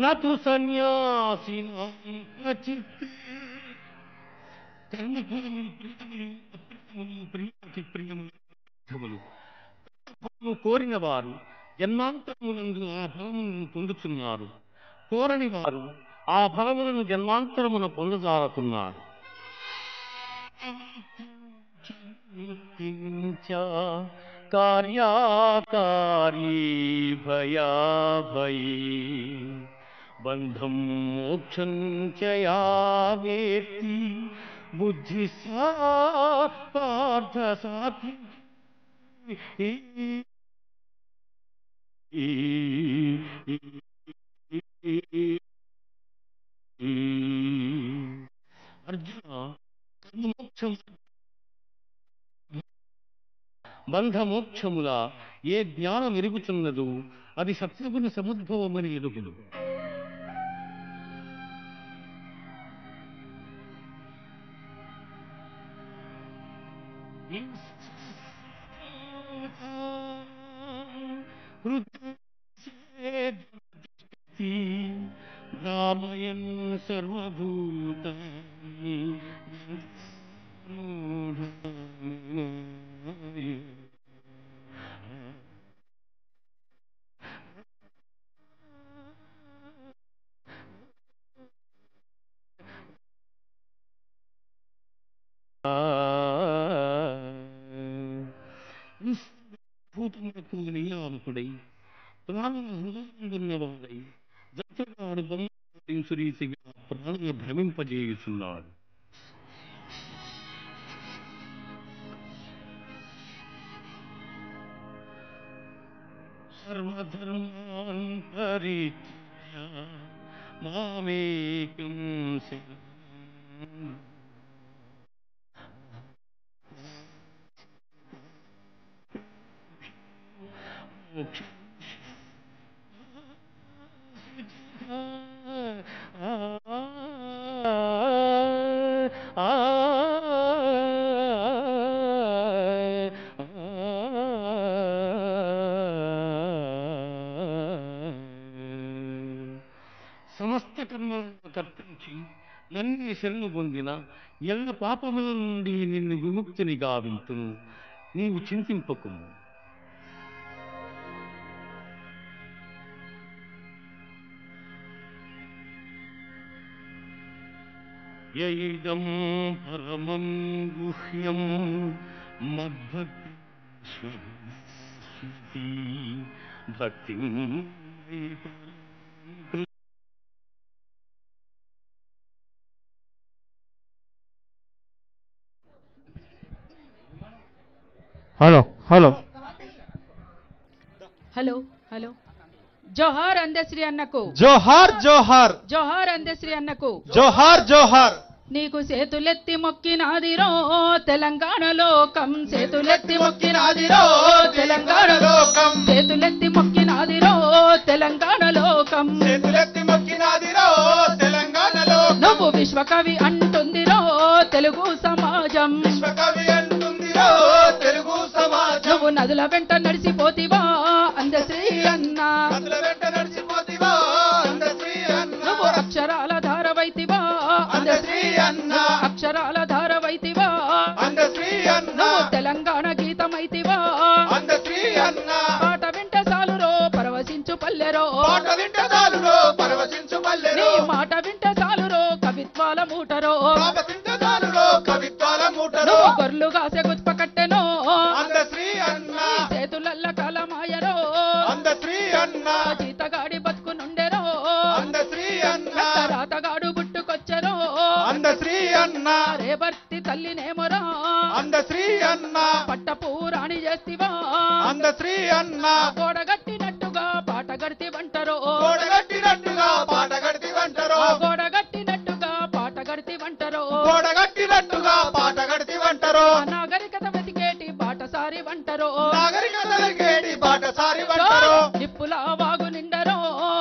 నతు సన్యాసినా చిత్తే ప్రియములు కోరిన వారు జన్మాంతరమునందు ఆ ఫలములను పొందుతున్నారు, కోరని వారు ఆ ఫలములను జన్మాంతరమున పొందజారుతున్నారు. కార్యాకారీ భయాభయీ బంధం మోక్షం చ యా వేత్తి బుద్ధి పార్థ సాత్వి. అర్జున, మోక్షం బంధమోక్షముల ఏ జ్ఞానం ఎరుగుచున్నదో అది సత్యగుణ సముద్భవమని ఎరుగును. రామయన్ సర్వభూతాని భూతములకు నియామకుడై ప్రాణుల హృదయమున్నవాడై దత్తగాడు బంధురీతిగా ప్రాణులు భ్రమింపజేయుచున్నాడు. సర్వధర్మాన్ పరిత్యజ్య మామేకం శరణం సమస్త కర్మలను కర్పించి నన్నే శరణు పొందిన ఎల్ల పాపముల నుండి నిన్ను విముక్తిని గావింతును. నీవు చింతింపకుము. యైదం పరమం గుహ్యం మద్భక్తి భక్తి. హలో హలో హలో హలో జోహార్ అందశ్రీ అన్నకు, జోహార్ జోహార్, జోహార్ అందశ్రీ అన్నకు, జోహార్ జోహార్. నీకు చేతులెత్తి మొక్కినాదిరో తెలంగాణ లోకం, చేతులెత్తి మొక్కినాదిరో తెలంగాణ లోకం, చేతులెత్తి మొక్కినాదిరో తెలంగాణ లోకం, చేతులెత్తి మొక్కినాదిరో తెలంగాణ లోకం. నువ్వు విశ్వకవి అంటుందిరో తెలుగు సమాజం, విశ్వకవి అంటుందిరో తెలుగు సమాజం. నువ్వు నదుల వెంట నడిచిపోతివా అందశ్రీ అన్న, నదుల వెంట నడిచిపోతివా అందశ్రీ అన్న. నువ్వు అక్షరాల ధారవైతివా అందశ్రీ అన్న, అక్షరాల ధారవైతివా అందశ్రీ అన్న. నువ్వు తెలంగాణ గీతమైతివా అందశ్రీ అన్న. పాట వింట సాలురో పరవశించు పల్లెరో, పాట వింట చాలురో పరవశించు నీ పల్లెరో. మాట వింట సాలురో కవిత్వాల మూటరో, పాట వింట చాలురో కవిత్వాల మూటరో. నువ్వు గొర్రెలు కాసే గుత్ప కట్టెనో, అందశ్రీ అన్న, చేతులల్ల కాలమాయరో, అందశ్రీ అన్న, జీతగాడి బతుకు నుండెరో, అందశ్రీ అన్న, రాతగాడు పుట్టుకొచ్చరో, అందశ్రీ అన్న, రేవర్తి తల్లినేమొరా, అందశ్రీ అన్న, పట్టపూరాణి చేస్తివా, అందశ్రీ అన్న. గోడగట్టినట్టుగా పాట గడితి వంటరో, గోడగట్టినట్టుగా పాట గడితి వంటరో, గోడగట్టినట్టుగా పాట గడితి వంటరో,